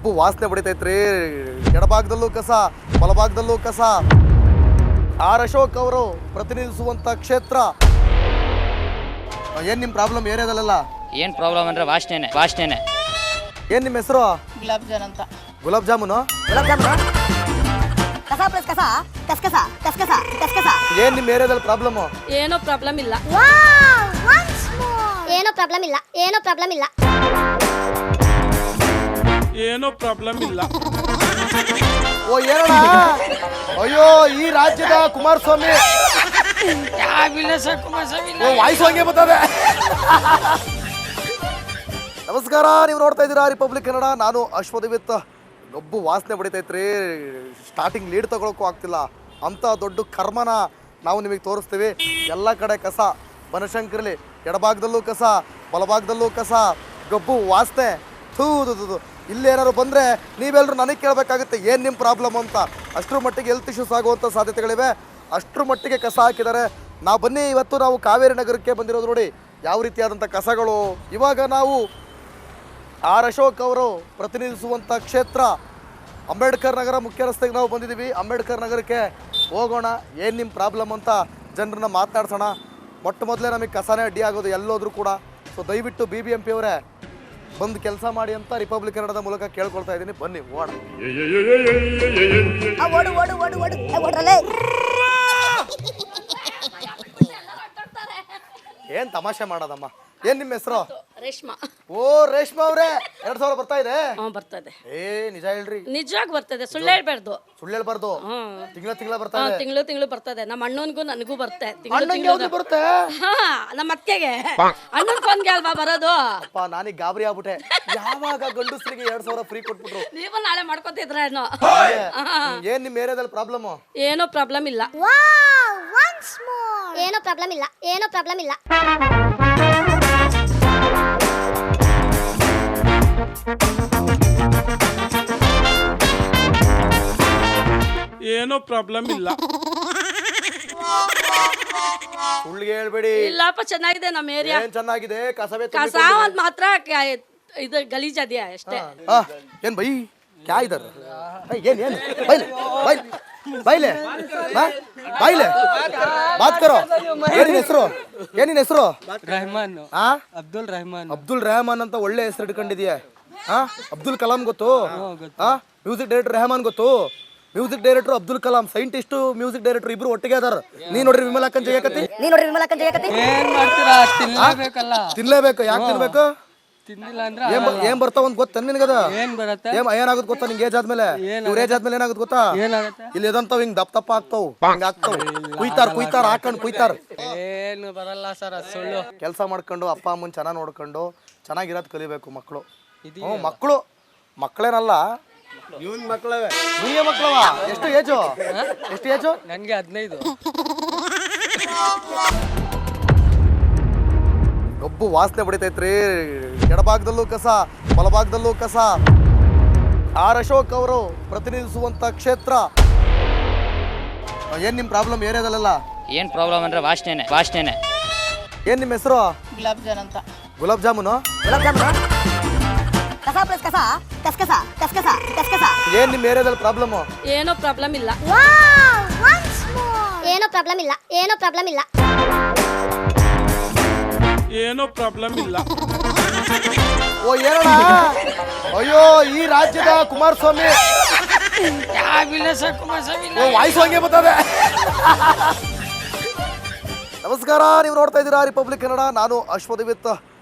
ಗಬ್ಬು ವಾಸನೆ ಬಡಿತೈತ್ರಿ. ಎಡಭಾಗದಲ್ಲೂ ಕಸ, ಬಲಭಾಗದಲ್ಲೂ ಕಸ. ಆರ್ ಅಶೋಕ್ ಅವರು ಪ್ರತಿನಿಧಿಸುವಂತ ಕ್ಷೇತ್ರ. ಏನ್ ನಿಮ್ ಪ್ರಾಬ್ಲಮ್ ಏರಿಯಾದಲ್ಲ? ಏನ್ ಪ್ರಾಬ್ಲಮ್ ಅಂದ್ರೆ ವಾಸನೆ. ಏನ್ ನಿಮ್ಮ ಹೆಸರು? ಗುಲಾಬ್ ಜಾನ್ ಅಂತ. ಗುಲಾಬ್ ಜಾಮೂನು. ಕಸ ಪ್ಲಸ್ ಕಸ ಕಸ್ಕಸ ಕಸ್ಕಸ ಕಸ್ಕಸ. ಏನ್ ನಿಮ್ ಏರಿಯಾದಲ್ಲಿ ಪ್ರಾಬ್ಲಮ್? ಏನೋ ಪ್ರಾಬ್ಲಮ್ ಇಲ್ಲ. ಏನೋ ಪ್ರಾಬ್ಲಮ್ ಇಲ್ಲ. ಏನೋ ಪ್ರಾಬ್ಲಮ್ ಇಲ್ಲ. ಏನೋ ಪ್ರಾಬ್ಲಮ್ ಇಲ್ಲ. ಓ ಏನಣ್ಣ? ಅಯ್ಯೋ ಈ ರಾಜ್ಯದ ಕುಮಾರಸ್ವಾಮಿ ವಾಯ್ಸ್ ಹಂಗೆ ಬರ್ತದೆ. ನಮಸ್ಕಾರ, ನೀವು ನೋಡ್ತಾ ಇದ್ದೀರಾ ರಿಪಬ್ಲಿಕ್ ಕನ್ನಡ. ನಾನು ಅಶ್ವಥ್. ಗಬ್ಬು ವಾಸನೆ ಬಡಿತೈತ್ರಿ. ಸ್ಟಾರ್ಟಿಂಗ್ ಲೀಡ್ ತಗೊಳಕ್ಕೂ ಆಗ್ತಿಲ್ಲ. ಅಂಥ ದೊಡ್ಡ ಕರ್ಮನ ನಾವು ನಿಮಗೆ ತೋರಿಸ್ತೀವಿ. ಎಲ್ಲ ಕಡೆ ಕಸ, ಬನಶಂಕರಲ್ಲಿ ಎಡಭಾಗದಲ್ಲೂ ಕಸ, ಬಲಭಾಗದಲ್ಲೂ ಕಸ. ಗಬ್ಬು ವಾಸನೆ. ಥೂ. ಇಲ್ಲೇನಾದ್ರು ಬಂದರೆ ನೀವೆಲ್ಲರೂ ನನಗೆ ಕೇಳಬೇಕಾಗುತ್ತೆ ಏನು ನಿಮ್ಮ ಪ್ರಾಬ್ಲಮ್ ಅಂತ. ಅಷ್ಟರ ಮಟ್ಟಿಗೆ ಹೆಲ್ತ್ ಇಶ್ಯೂಸ್ ಆಗುವಂಥ ಸಾಧ್ಯತೆಗಳಿವೆ. ಅಷ್ಟರ ಮಟ್ಟಿಗೆ ಕಸ ಹಾಕಿದ್ದಾರೆ. ಬನ್ನಿ, ಇವತ್ತು ನಾವು ಕಾವೇರಿ ನಗರಕ್ಕೆ ಬಂದಿರೋದು. ನೋಡಿ ಯಾವ ರೀತಿಯಾದಂಥ ಕಸಗಳು. ಇವಾಗ ನಾವು ಆರ್ ಅಶೋಕ್ ಅವರು ಪ್ರತಿನಿಧಿಸುವಂಥ ಕ್ಷೇತ್ರ ಅಂಬೇಡ್ಕರ್ ನಗರ ಮುಖ್ಯ ರಸ್ತೆಗೆ ನಾವು ಬಂದಿದ್ದೀವಿ. ಅಂಬೇಡ್ಕರ್ ನಗರಕ್ಕೆ ಹೋಗೋಣ, ಏನು ನಿಮ್ಮ ಪ್ರಾಬ್ಲಮ್ ಅಂತ ಜನರನ್ನ ಮಾತನಾಡ್ಸೋಣ. ಮೊದಲೇ ನಮಗೆ ಕಸನೇ ಅಡ್ಡಿ ಆಗೋದು ಎಲ್ಲೋದ್ರೂ ಕೂಡ. ಸೊ ದಯವಿಟ್ಟು BBMP ಅವರೇ ಬಂದು ಕೆಲಸ ಮಾಡಿ ಅಂತ ರಿಪಬ್ಲಿಕ್ ಕನ್ನಡದ ಮೂಲಕ ಕೇಳ್ಕೊಳ್ತಾ ಇದ್ದೀನಿ. ಬನ್ನಿ ಓಡ. ಏನ್ ತಮಾಷೆ ಮಾಡೋದಮ್ಮ? ಏನ್ ನಿಮ್ಮ ಹೆಸರು? ರೇಷ್ಮಾ. ಓ ರೇಷ್ಮಾ ಅವ್ರೆ, 2000 ಬರ್ತಾ ಇದೆ? ಬರ್ತದೆ. ನಿಜ ಹೇಳ್ರಿ. ನಿಜವಾಗಿ ಬರ್ತದೆ, ಸುಳ್ಳು ಹೇಳ್ಬಾರ್ದು. ಸುಳ್ಳು ಹೇಳ್ಬಾರ್ದು. ತಿಂಗಳ ಬರ್ತಾ ಇದೆ. ತಿಂಗಳು ಬರ್ತದೆ. ನಮ್ಮ ಅಣ್ಣನಿಗೂ ನನಗೂ ಬರುತ್ತೆ. ಬರುತ್ತೆ. ನಮ್ಮ ಅತ್ತೆಗೆ ಅಣ್ಣನ್ಗೆ ಅಲ್ವಾ ಬರೋದು. ಅಪ್ಪ ನಾನೀಗ ಗಾಬರಿ ಆಗ್ಬಿಟ್ಟೆ. ಯಾವಾಗ ಗಂಡಸ್ರಿಗೆ 2000 ಫ್ರೀ ಕೊಟ್ಬಿಟ್ರು? ನೀವು ನಾಳೆ ಮಾಡ್ಕೋತಿದ್ರೇನೋ. ಏನ್ ನಿಮ್ ಏರಿಯಾದಲ್ಲಿ ಪ್ರಾಬ್ಲಮ್? ಏನೋ ಪ್ರಾಬ್ಲಮ್ ಇಲ್ಲ. ಏನೋ ಪ್ರಾಬ್ಲಮ್ ಇಲ್ಲ. ಏನೋ ಪ್ರಾಬ್ಲಮ್ ಇಲ್ಲ. ಏನೋ ಪ್ರಾಬ್ಲಮ್ ಇಲ್ಲ. ಸುಳ್ಳಿಗೆ ಹೇಳ್ಬೇಡಿ. ಇಲ್ಲಪ್ಪ, ಚೆನ್ನಾಗಿದೆ ನಮ್ಮ ಏರಿಯಾ. ಏನ್ ಚೆನ್ನಾಗಿದೆ? ಕಸವೇ ಕಸ ಒಂದ್ ಮಾತ್ರ ಇದು ಗಲೀಜದಿಯಾ ಅಷ್ಟೇ. ಏನ್ ಬೈ ಕ್ಯಾ ಇದಾರೆ? ಏನ್ ಬೈಲೆ ಬೈಲೆ ಬೈಲೆ ಬಾತ್ ಕರೋ. ಏನಿನ ಹೆಸರು? ರೆಹಮಾನ್. ಅಬ್ದುಲ್ ರೆಹಮಾನ್ ಅಂತ ಒಳ್ಳೆ ಹೆಸರು ಇಟ್ಕೊಂಡಿದ್ಯಾ? ಅಬ್ದುಲ್ ಕಲಾಂ ಗೊತ್ತು? ಮ್ಯೂಸಿಕ್ ಡೈರೆಕ್ಟರ್ ರೆಹಮಾನ್ ಗೊತ್ತು? Music director Abdul Kalam, scientist music director ಇಬ್ರು ಒಟ್ಟಿಗೆ ಅದಾರ. ನೀ ನೋಡ್ರಿ ವಿಮಲಾಕನ್ ಜಯಕತಿ. ಏನ್ ಮಾಡ್ತೀರಾ? ತಿನ್ಲೇಬೇಕಲ್ಲ. ತಿನ್ಲೇಬೇಕು. ಯಾಕೆ ತಿನ್ಬೇಕು? ತಿನ್ನಿಲ್ಲ ಅಂದ್ರೆ ಏನ್ ಬರ್ತಾವ ಅಂತ ಗೊತ್ತ ನಿನಗದ? ಏನ್ ಬರತ್ತೆ? ಏನಾಗುತ್ತೆ ಗೊತ್ತಾ ನಿಂಗೆ? ಏಜ್ ಆದ್ಮೇಲೆ, ಇವ್ರ ಏಜ್ ಆದ್ಮೇಲೆ ಏನಾಗುತ್ತೆ ಗೊತ್ತಾ? ಏನಾಗತ್ತೆ? ಇಲ್ಲಿ ಇದಂತಾವ್ ಹಿಂಗ್ ದಪ್ಪ ಆಗ್ತಾವ್, ಹಿಂಗ ಆಗ್ತಾವ್. ಕುಯ್ತಾರ ಹಾಕೊಂಡ್ ಕುಯ್ತಾರ. ಏನು ಬರಲ್ಲ ಸರ್, ಸುಳ್ಳು. ಕೆಲಸ ಮಾಡ್ಕೊಂಡು ಅಪ್ಪ ಅಮ್ಮನ್ ಚೆನ್ನಾಗಿ ನೋಡ್ಕೊಂಡು ಚೆನ್ನಾಗಿರೋದ್ ಕಲಿಬೇಕು ಮಕ್ಕಳು. ಮಕ್ಕಳು ಮಕ್ಕಳೇನಲ್ಲ, ಇವನ್ ಮಕ್ಕಳವೇ. ನೀವೇ ಮಕ್ಕಳವ? ಎಷ್ಟು ಏಜು? ನನ್ಗೆ 15. ಗಬ್ಬು ವಾಸನೆ ಬಡಿತೈತ್ರಿ. ಎಡಭಾಗದಲ್ಲೂ ಕಸ, ಬಲಭಾಗದಲ್ಲೂ ಕಸ. ಆರ್ ಅಶೋಕ್ ಅವರು ಪ್ರತಿನಿಧಿಸುವಂತ ಕ್ಷೇತ್ರ. ಏನ್ ನಿಮ್ ಪ್ರಾಬ್ಲಮ್ ಏರಿಯಾದಲ್ಲ? ಏನ್ ಪ್ರಾಬ್ಲಮ್ ಅಂದ್ರೆ ವಾಸನೆ. ಏನ್ ನಿಮ್ಮ ಹೆಸರು? ಗುಲಾಬ್ ಜಾನ್ ಅಂತ. ಗುಲಾಬ್ ಜಾಮೂನು. ಕಸ ಪ್ಲಸ್ ಕಸ ಕಸ್ಕಸ ಕಸ್ಕಸ ಕಸ್ಕಸ. ಏನ್ ನಿಮ್ ಏರಿಯಾದಲ್ಲಿ ಪ್ರಾಬ್ಲಮ್? ಏನೋ ಪ್ರಾಬ್ಲಮ್ ಇಲ್ಲ. ಏನೋ ಪ್ರಾಬ್ಲಮ್ ಇಲ್ಲ. ಏನೋ ಪ್ರಾಬ್ಲಮ್ ಇಲ್ಲ. ಏನೋ ಪ್ರಾಬ್ಲಮ್ ಇಲ್ಲ. ಓ ಏನಣ್ಣ? ಅಯ್ಯೋ ಈ ರಾಜ್ಯದ ಕುಮಾರಸ್ವಾಮಿ ವಾಯ್ಸ್ ಹಂಗೆ ಬರ್ತದೆ. ನಮಸ್ಕಾರ, ನೀವು ನೋಡ್ತಾ ಇದ್ದೀರಾ ರಿಪಬ್ಲಿಕ್ ಕನ್ನಡ. ನಾನು ಅಶ್ವಥ್.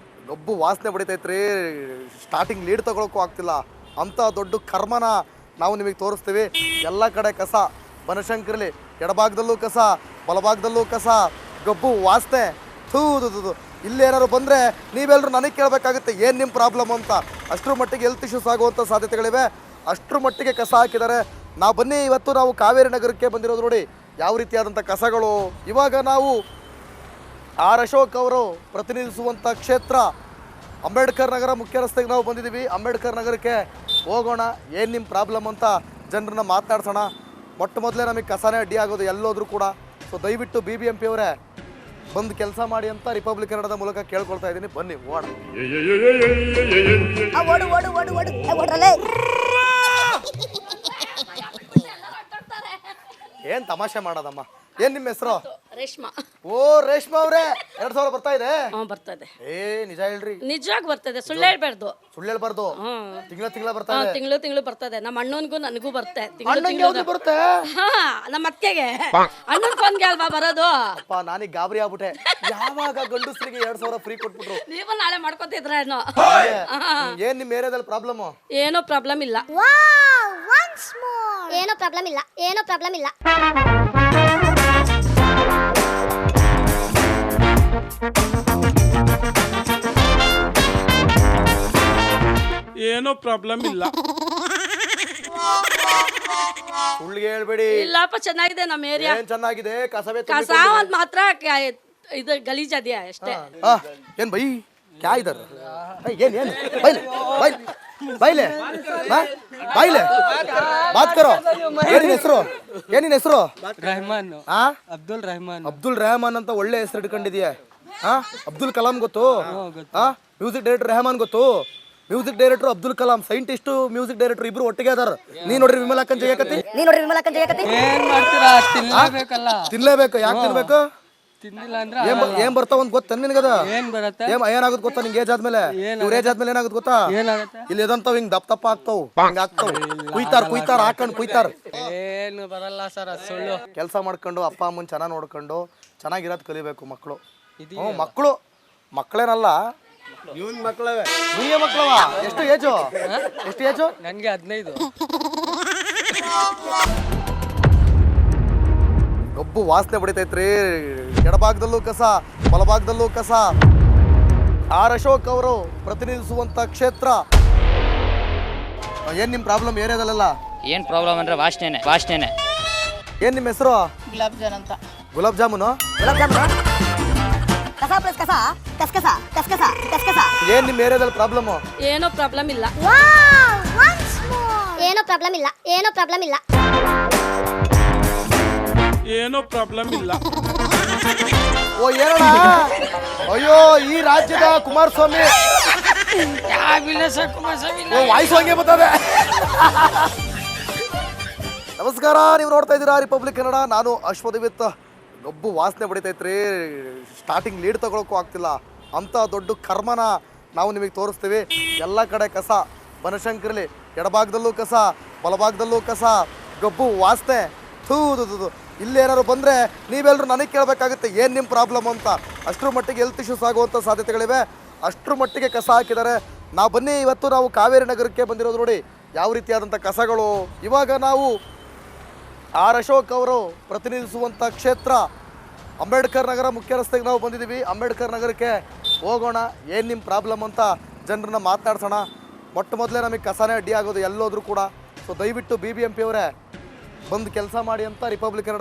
ಗಬ್ಬು ವಾಸನೆ ಬಡಿತೈತ್ರಿ. ಸ್ಟಾರ್ಟಿಂಗ್ ಲೀಡ್ ತಗೊಳಕ್ಕೂ ಆಗ್ತಿಲ್ಲ. ಅಂಥ ದೊಡ್ಡ ಕರ್ಮನ ನಾವು ನಿಮಗೆ ತೋರಿಸ್ತೀವಿ. ಎಲ್ಲ ಕಡೆ ಕಸ, ಬನಶಂಕರಲ್ಲಿ ಎಡಭಾಗದಲ್ಲೂ ಕಸ, ಬಲಭಾಗದಲ್ಲೂ ಕಸ. ಗಬ್ಬು ವಾಸನೆ. ಥೂ. ಇಲ್ಲೇನಾದ್ರು ಬಂದರೆ ನೀವೆಲ್ಲರೂ ನನಗೆ ಕೇಳಬೇಕಾಗುತ್ತೆ ಏನು ನಿಮ್ಮ ಪ್ರಾಬ್ಲಮ್ ಅಂತ. ಅಷ್ಟರ ಮಟ್ಟಿಗೆ ಹೆಲ್ತ್ ಇಶ್ಯೂಸ್ ಆಗುವಂಥ ಸಾಧ್ಯತೆಗಳಿವೆ. ಅಷ್ಟರ ಮಟ್ಟಿಗೆ ಕಸ ಹಾಕಿದ್ದಾರೆ. ಬನ್ನಿ, ಇವತ್ತು ನಾವು ಕಾವೇರಿ ನಗರಕ್ಕೆ ಬಂದಿರೋದು. ನೋಡಿ ಯಾವ ರೀತಿಯಾದಂಥ ಕಸಗಳು. ಇವಾಗ ನಾವು ಆರ್ ಅಶೋಕ್ ಅವರು ಪ್ರತಿನಿಧಿಸುವಂಥ ಕ್ಷೇತ್ರ ಅಂಬೇಡ್ಕರ್ ನಗರ ಮುಖ್ಯ ರಸ್ತೆಗೆ ನಾವು ಬಂದಿದ್ದೀವಿ. ಅಂಬೇಡ್ಕರ್ ನಗರಕ್ಕೆ ಹೋಗೋಣ, ಏನು ನಿಮ್ಮ ಪ್ರಾಬ್ಲಮ್ ಅಂತ ಜನರನ್ನ ಮಾತನಾಡ್ಸೋಣ. ಮೊದಲೇ ನಮಗೆ ಕಸನೇ ಅಡ್ಡಿ ಆಗೋದು ಎಲ್ಲೋದ್ರೂ ಕೂಡ. ಸೊ ದಯವಿಟ್ಟು BBMP ಅವರೇ ಬಂದು ಕೆಲಸ ಮಾಡಿ ಅಂತ ರಿಪಬ್ಲಿಕ್ ಕನ್ನಡದ ಮೂಲಕ ಕೇಳ್ಕೊಳ್ತಾ ಇದ್ದೀನಿ. ಬನ್ನಿ ಓಡ. ಏನ್ ತಮಾಷೆ ಮಾಡೋದಮ್ಮ. ಏನ್ ನಿಮ್ಮ ಹೆಸರು? ರೇಷ್ಮಾ. ಓ ರೇಷ್ಮಾ ಅವ್ರೆ, 2000 ಬರ್ತಾ ಇದೆ? ಬರ್ತದೆ. ಏ ನಿಜ ಹೇಳ್ರಿ. ನಿಜವಾಗಿ ಬರ್ತದೆ, ಸುಳ್ಳು ಹೇಳ್ಬಾರ್ದು. ಸುಳ್ಳು ಹೇಳ್ಬಾರ್ದು. ತಿಂಗಳ ಬರ್ತಾ ಇದೆ. ತಿಂಗಳು ಬರ್ತದೆ. ನಮ್ಮ ಅಣ್ಣನಿಗೂ ನನಗೂ ಬರುತ್ತೆ. ಅಣ್ಣಂಗೆ ಯಾವ್ದು ಬರುತ್ತೆ? ಹಾ, ನಮ್ಮ ಅತ್ತೆಗೆ ಅಣ್ಣನ ಫೋನ್ಗೆ ಅಲ್ವಾ ಬರೋದು. ಅಪ್ಪ ನಾನೀಗ ಗಾಬರಿ ಆಗ್ಬಿಟ್ಟೆ. ಯಾವಾಗ ಗಂಡಸ್ರಿಗೆ 2000 ಫ್ರೀ ಕೊಟ್ಬಿಟ್ರು? ನೀವು ನಾಳೆ ಮಾಡ್ಕೊತಿದ್ರ ಏನೋ. ಏನ್ ನಿಮ್ ಏರಿಯಾದಲ್ಲಿ ಪ್ರಾಬ್ಲಮ್? ಏನೋ ಪ್ರಾಬ್ಲಮ್ ಇಲ್ಲ. ಏನೋ ಪ್ರಾಬ್ಲಮ್ ಇಲ್ಲ, ಏನೋ ಪ್ರಾಬ್ಲಮ್ ಇಲ್ಲ. ಏನೋ ಪ್ರಾಬ್ಲಮ್ ಇಲ್ಲ. ಸುಳ್ಳಿಗೆ ಹೇಳ್ಬೇಡಿ. ಇಲ್ಲಪ್ಪ, ಚೆನ್ನಾಗಿದೆ ನಮ್ಮ ಏರಿಯಾ. ಏನ್ ಚೆನ್ನಾಗಿದೆ, ಕಸವೇ ಕಸ ಒಂದ್ ಮಾತ್ರ ಇದು ಗಲೀಜದೆ ಅಷ್ಟೇ. ಏನ್ ಬೈ ಕ್ಯಾ ಇದರ್? ಏನ್ ಏನ್ ಬೈಲೆ ಬೈಲೆ ಬೈಲೆ ಬೈಲೆ ಬಾತ್ ಕರೋ. ಏನಿನ ಹೆಸರು? ಏನಿನ ಹೆಸರು? ರೆಹಮಾನ್. ಆ ಅಬ್ದುಲ್ ರೆಹಮಾನ್. ಅಬ್ದುಲ್ ರೆಹಮಾನ್ ಅಂತ ಒಳ್ಳೆ ಹೆಸರು ಇಟ್ಕೊಂಡಿದೀಯ. ಅಬ್ದುಲ್ ಕಲಾಂ ಗೊತ್ತು? ಮ್ಯೂಸಿಕ್ ಡೈರೆಕ್ಟರ್ ರೆಹಮಾನ್ ಗೊತ್ತು? Music director Abdul Kalam, scientist music director ಇಬ್ರು ಒಟ್ಟಿಗೆ ಅದಾರ. ನೀ ನೋಡ್ರಿ ವಿಮಲಾಕನ್ ಜಯಕತಿ. ಏನ್ ಮಾಡ್ತೀರಾ? ತಿನ್ಲೇಬೇಕಲ್ಲ. ತಿನ್ಲೇಬೇಕು. ಯಾಕೆ ತಿನ್ಬೇಕು? ತಿಂದಿಲ್ಲ ಅಂದ್ರೆ ಏನ್ ಬರ್ತಾವ ಅಂತ ಗೊತ್ತ ನಿನಗದ? ಏನ್ ಬರತ್ತೆ? ಏನಾಗುತ್ತೆ ಗೊತ್ತಾ ನಿಂಗೆ? ಏಜ್ ಆದ್ಮೇಲೆ, ಇವ್ರ ಏಜ್ ಆದ್ಮೇಲೆ ಏನಾಗುತ್ತೆ ಗೊತ್ತಾ? ಏನಾಗತ್ತೆ? ಇಲ್ಲಿ ಎದಂತಾವ್ ಹಿಂಗ್ ದಪ್ಪ ಆಗ್ತಾವ್, ಹಿಂಗ ಆಗ್ತಾವ್. ಕುಯ್ತಾರ ಹಾಕೊಂಡ್ ಕುಯ್ತಾರ. ಏನು ಬರಲ್ಲ ಸರ್, ಅದು ಸುಳ್ಳು. ಕೆಲಸ ಮಾಡ್ಕೊಂಡು ಅಪ್ಪ ಅಮ್ಮನ್ ಚೆನ್ನಾಗಿ ನೋಡ್ಕೊಂಡು ಚೆನ್ನಾಗಿರೋದ್ ಕಲಿಬೇಕು ಮಕ್ಕಳು. ಮಕ್ಕಳು ಮಕ್ಕಳೇನಲ್ಲ, ಇವನ್ ಮಕ್ಕಳವೇ. ನಿಮಗೆ ಮಕ್ಕಳವ? ಎಷ್ಟು ಏಜು? ಎಷ್ಟು ಏಜು? ನನ್ಗೆ 15. ಗಬ್ಬು ವಾಸನೆ ಬಡಿತೈತ್ರಿ. ಎಡಭಾಗದಲ್ಲೂ ಕಸ, ಬಲಭಾಗದಲ್ಲೂ ಕಸ. ಆರ್ ಅಶೋಕ್ ಅವರು ಪ್ರತಿನಿಧಿಸುವಂತ ಕ್ಷೇತ್ರ. ಏನ್ ನಿಮ್ ಪ್ರಾಬ್ಲಮ್ ಏರಿಯಾದಲ್ಲೆಲ್ಲ? ಏನ್ ಪ್ರಾಬ್ಲಮ್ ಅಂದ್ರೆ ವಾಸನೆ. ಏನ್ ನಿಮ್ಮ ಹೆಸರು? ಗುಲಾಬ್ ಜಾನ್ ಅಂತ. ಗುಲಾಬ್ ಜಾಮೂನು? ಕಸ ಪ್ಲಸ್ ಕಸ, ಕಸ್ಕಸ, ಕಸ್ಕಸ, ಕಸ್ಕಸ. ಏನ್ ನಿಮ್ ಏರಿಯಾದಲ್ಲಿ ಪ್ರಾಬ್ಲಮ್? ಏನೋ ಪ್ರಾಬ್ಲಮ್ ಇಲ್ಲ. ಏನೋ ಪ್ರಾಬ್ಲಮ್ ಇಲ್ಲ, ಏನೋ ಪ್ರಾಬ್ಲಮ್ ಇಲ್ಲ. ಏನೋ ಪ್ರಾಬ್ಲಮ್ ಇಲ್ಲ. ಓ ಏನಣ್ಣ? ಅಯ್ಯೋ ಈ ರಾಜ್ಯದ ಕುಮಾರಸ್ವಾಮಿ ವಾಯ್ಸ್ ಹಂಗೆ ಬರ್ತದೆ. ನಮಸ್ಕಾರ, ನೀವು ನೋಡ್ತಾ ಇದ್ದೀರಾ ರಿಪಬ್ಲಿಕ್ ಕನ್ನಡ. ನಾನು ಅಶ್ವಥ್. ಗಬ್ಬು ವಾಸನೆ ಬಡಿತೈತ್ರಿ. ಸ್ಟಾರ್ಟಿಂಗ್ ಲೀಡ್ ತಗೊಳಕ್ಕೂ ಆಗ್ತಿಲ್ಲ. ಅಂಥ ದೊಡ್ಡ ಕರ್ಮನ ನಾವು ನಿಮಗೆ ತೋರಿಸ್ತೀವಿ. ಎಲ್ಲ ಕಡೆ ಕಸ, ಬನಶಂಕರಲ್ಲಿ ಎಡಭಾಗದಲ್ಲೂ ಕಸ, ಬಲಭಾಗದಲ್ಲೂ ಕಸ, ಗಬ್ಬು ವಾಸನೆ. ಥೂ. ಇಲ್ಲೇನಾದ್ರು ಬಂದರೆ ನೀವೆಲ್ಲರೂ ನನಗೆ ಕೇಳಬೇಕಾಗುತ್ತೆ ಏನು ನಿಮ್ಮ ಪ್ರಾಬ್ಲಮ್ ಅಂತ. ಅಷ್ಟರ ಮಟ್ಟಿಗೆ ಹೆಲ್ತ್ ಇಶ್ಯೂಸ್ ಆಗುವಂಥ ಸಾಧ್ಯತೆಗಳಿವೆ. ಅಷ್ಟರ ಮಟ್ಟಿಗೆ ಕಸ ಹಾಕಿದ್ದಾರೆ. ಬನ್ನಿ, ಇವತ್ತು ನಾವು ಕಾವೇರಿ ನಗರಕ್ಕೆ ಬಂದಿರೋದು. ನೋಡಿ ಯಾವ ರೀತಿಯಾದಂಥ ಕಸಗಳು. ಇವಾಗ ನಾವು ಆರ್ ಅಶೋಕ್ ಅವರು ಪ್ರತಿನಿಧಿಸುವಂಥ ಕ್ಷೇತ್ರ ಅಂಬೇಡ್ಕರ್ ನಗರ ಮುಖ್ಯ ರಸ್ತೆಗೆ ನಾವು ಬಂದಿದ್ದೀವಿ. ಅಂಬೇಡ್ಕರ್ ನಗರಕ್ಕೆ ಹೋಗೋಣ, ಏನು ನಿಮ್ಮ ಪ್ರಾಬ್ಲಮ್ ಅಂತ ಜನರನ್ನ ಮಾತನಾಡ್ಸೋಣ. ಮೊದಲೇ ನಮಗೆ ಕಸನೇ ಅಡ್ಡಿ ಆಗೋದು ಎಲ್ಲೋದ್ರೂ ಕೂಡ. ಸೊ ದಯವಿಟ್ಟು BBMP ಅವರೇ ಬಂದು ಕೆಲಸ ಮಾಡಿ ಅಂತ ರಿಪಬ್ಲಿಕ್ ಕನ್ನಡ